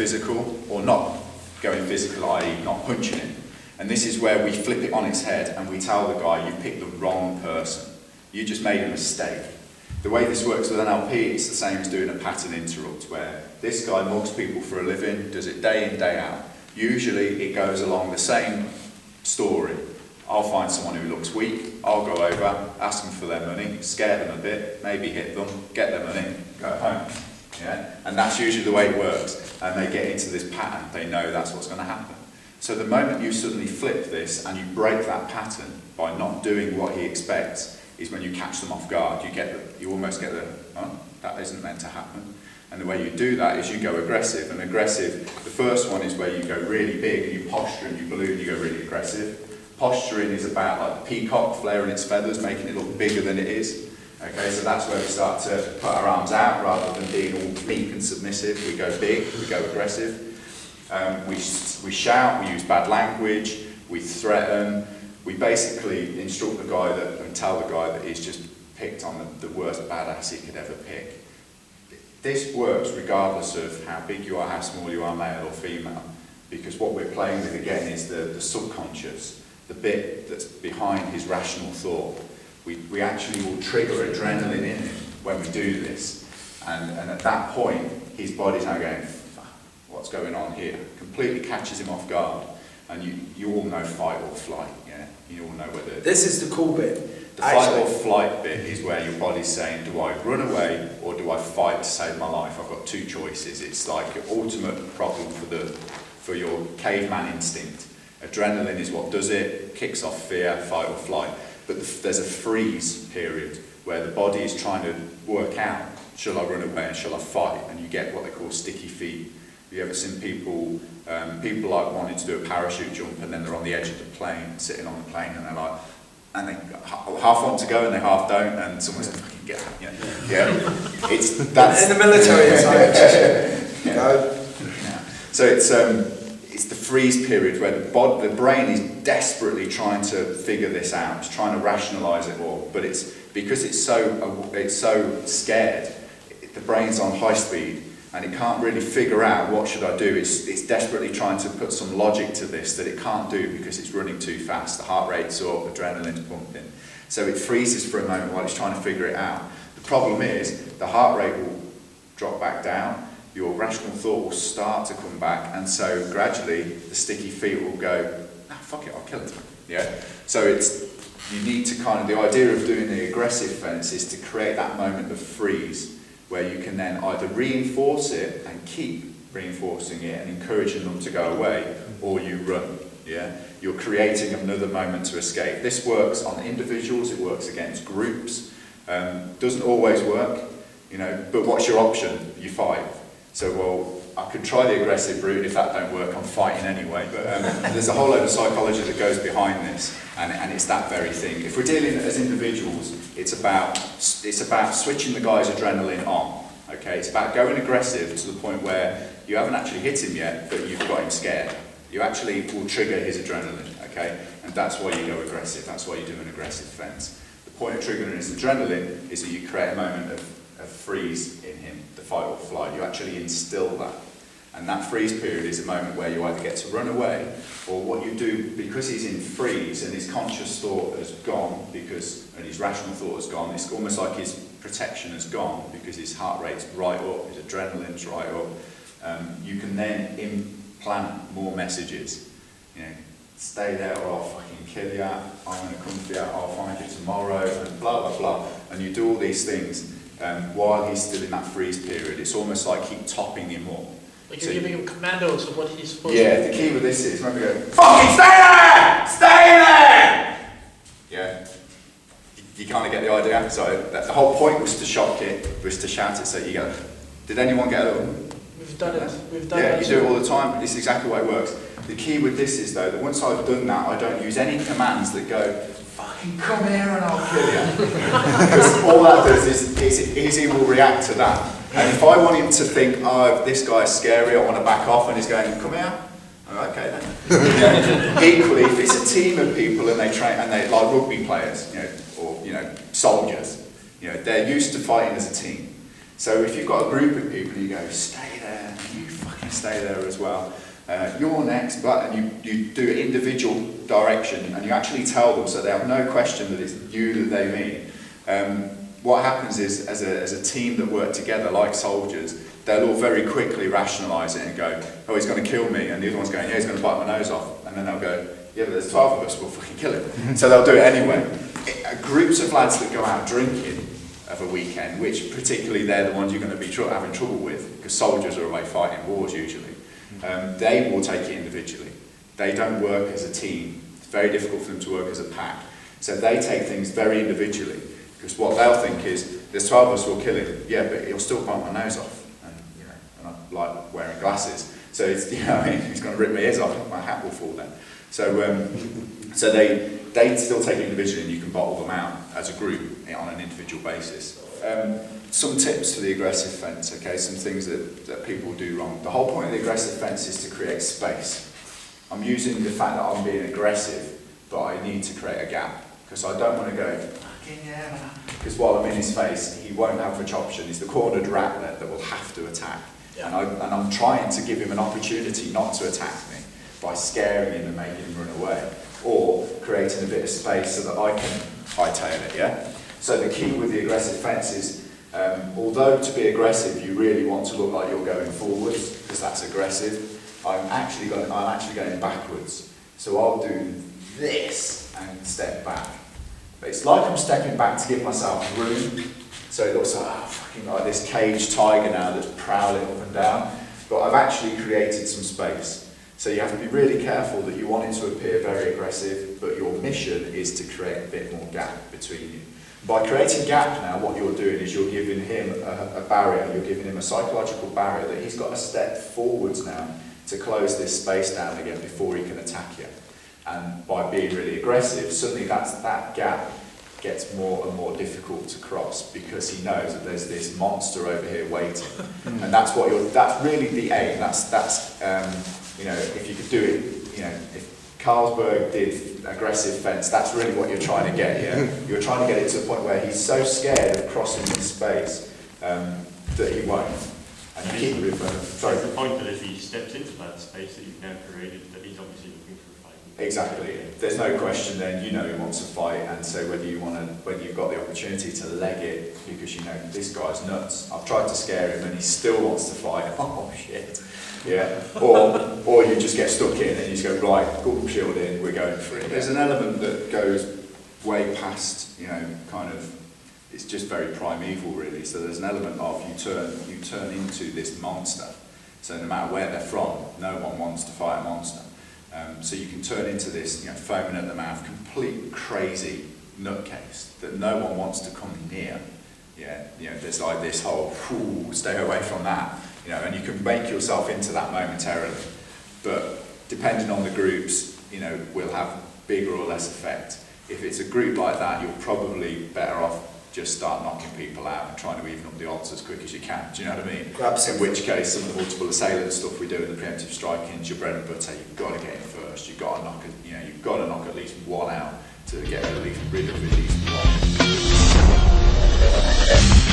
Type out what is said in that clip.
physical, or not going physical, i.e. not punching him. And this is where we flip it on its head and we tell the guy, you picked the wrong person. You just made a mistake. The way this works with NLP, it's the same as doing a pattern interrupt, where this guy mugs people for a living, does it day in, day out. Usually it goes along the same story. I'll find someone who looks weak, I'll go over, ask them for their money, scare them a bit, maybe hit them, get their money, go home. Yeah? And that's usually the way it works. And they get into this pattern, they know that's what's going to happen. So the moment you suddenly flip this and you break that pattern by not doing what he expects, is when you catch them off guard. You almost get the, oh, that isn't meant to happen. And the way you do that is you go aggressive. And aggressive, the first one is where you go really big and you posture and you balloon, you go really aggressive. Posturing is about like the peacock flaring its feathers, making it look bigger than it is. Okay, so that's where we start to put our arms out rather than being all meek and submissive. We go big, we go aggressive. We shout, we use bad language, we threaten. We basically instruct the guy and tell the guy that he's just picked on the worst badass he could ever pick. This works regardless of how big you are, how small you are, male or female, because what we're playing with again is the subconscious, the bit that's behind his rational thought. We actually will trigger adrenaline in him when we do this, and at that point his body's now going, what's going on here? Completely catches him off guard. And you all know fight or flight, yeah? You all know whether... This is the cool bit. The fight or flight bit is where your body's saying, do I run away or do I fight to save my life? I've got two choices. It's like an ultimate problem for your caveman instinct. Adrenaline is what does it, kicks off fear, fight or flight. But there's a freeze period where the body is trying to work out, shall I run away and shall I fight? And you get what they call sticky feet. Have you ever seen people like wanting to do a parachute jump and then they're on the edge of the plane, sitting on the plane, and they're like, and they half want to go and they half don't, and someone's like, fucking get out, yeah. That's in the military, it's like, go. Yeah. So it's the freeze period where the brain is desperately trying to figure this out, it's trying to rationalise it all, but it's because it's so scared, the brain's on high speed. And it can't really figure out what should I do. It's desperately trying to put some logic to this that it can't do because it's running too fast. The heart rate's up, adrenaline's pumping. So it freezes for a moment while it's trying to figure it out. The problem is the heart rate will drop back down, your rational thought will start to come back, and so gradually the sticky feet will go, fuck it, I'll kill it. Yeah? So you need to the idea of doing the aggressive fence is to create that moment of freeze, where you can then either reinforce it and keep reinforcing it and encouraging them to go away, or you run. Yeah, you're creating another moment to escape. This works on individuals, it works against groups. Doesn't always work, but what's your option? You fight. So, well, I could try the aggressive route. If that don't work, I'm fighting anyway. But there's a whole load of psychology that goes behind this, and it's that very thing. If we're dealing as individuals, it's about switching the guy's adrenaline on. Okay, it's about going aggressive to the point where you haven't actually hit him yet, but you've got him scared. You actually will trigger his adrenaline. Okay, and that's why you go aggressive. That's why you do an aggressive fence. The point of triggering his adrenaline is that you create a moment of freeze in him, the fight or flight. You actually instill that. And that freeze period is a moment where you either get to run away, or what you do, because he's in freeze and his conscious thought has gone, and his rational thought has gone, it's almost like his protection has gone because his heart rate's right up, his adrenaline's right up. You can then implant more messages. Stay there or I'll fucking kill you, I'm going to come for you, I'll find you tomorrow, and blah, blah, blah. And you do all these things while he's still in that freeze period. It's almost like keep topping him up. Like you're giving him commandos of what he's supposed to do. Yeah, the key with this is, remember, go, fucking stay there! Stay there! Yeah. You kind of get the idea. So the whole point was to shock it, was to shout it so you go, did anyone get a little? We've done it. We've done it. Yeah, you do it all the time. It's exactly the way it works. The key with this is, though, that once I've done that, I don't use any commands that go, fucking come here and I'll kill you. Because all that does is he will react to that. And if I want him to think, oh, this guy's scary, I want to back off, and he's going, come here. I'm okay then. Equally, if it's a team of people and they train, and they like rugby players, or soldiers, they're used to fighting as a team. So if you've got a group of people, you go, stay there, and you fucking stay there as well. You're next, but and you do individual direction, and you actually tell them so they have no question that it's you that they mean. What happens is, as a team that work together like soldiers, they'll all very quickly rationalise it and go, oh, he's going to kill me, and the other one's going, yeah, he's going to bite my nose off, and then they'll go, yeah, but there's 12 of us, we'll fucking kill him. So they'll do it anyway. Groups of lads that go out drinking of a weekend, which particularly they're the ones you're going to be having trouble with, because soldiers are away fighting wars usually, they will take it individually. They don't work as a team. It's very difficult for them to work as a pack. So they take things very individually, because what they'll think is, there's 12 of us, we'll kill him. Yeah, but he'll still bite my nose off. And, and I like wearing glasses. So it's, he's going to rip my ears off, my hat will fall down. So, so they still take it individually, and you can bottle them out as a group on an individual basis. Some tips for the aggressive fence, okay, some things that people do wrong. The whole point of the aggressive fence is to create space. I'm using the fact that I'm being aggressive, but I need to create a gap, because I don't want to go, fucking yeah, because while I'm in his face, he won't have much option. He's the cornered rat that will have to attack. Yeah. And I'm trying to give him an opportunity not to attack me by scaring him and making him run away, or creating a bit of space so that I can hightail it, yeah? So the key with the aggressive fence is, although to be aggressive you really want to look like you're going forwards, because that's aggressive, I'm actually going backwards. So I'll do this and step back. But it's like I'm stepping back to give myself room, so it looks like, fucking like this caged tiger now that's prowling up and down, but I've actually created some space. So you have to be really careful that you want it to appear very aggressive, but your mission is to create a bit more gap between you. By creating gap now, what you're doing is you're giving him a barrier, you're giving him a psychological barrier that he's got to step forwards now to close this space down again before he can attack you. And by being really aggressive, suddenly that gap gets more and more difficult to cross, because he knows that there's this monster over here waiting. And that's really the aim. That's if you could do it, if Carlsberg did aggressive fence, that's really what you're trying to get, yeah? You're trying to get it to the point where he's so scared of crossing this space that he won't. And you keep him, sorry. The point that if he steps into that space that you've now created, that he's obviously looking for a fight. Exactly. There's no question then, he wants to fight, and so whether you've got the opportunity to leg it, because this guy's nuts. I've tried to scare him and he still wants to fight. Oh shit. Yeah. Or you just get stuck in and you just go, right, golden shield in, we're going for it. There's an element that goes way past, kind of, it's just very primeval really. So there's an element of you turn into this monster. So no matter where they're from, no one wants to fight a monster. So you can turn into this, foaming at the mouth, complete crazy nutcase that no one wants to come near. Yeah, there's like this whole, stay away from that. And you can make yourself into that momentarily. But depending on the groups, will have bigger or less effect. If it's a group like that, you're probably better off just start knocking people out and trying to even up the odds as quick as you can. Do you know what I mean? In which case, some of the multiple assailant stuff we do in the preemptive striking's your bread and butter. You've got to get in first. You've got to knock at least one out to get at least rid of at least one.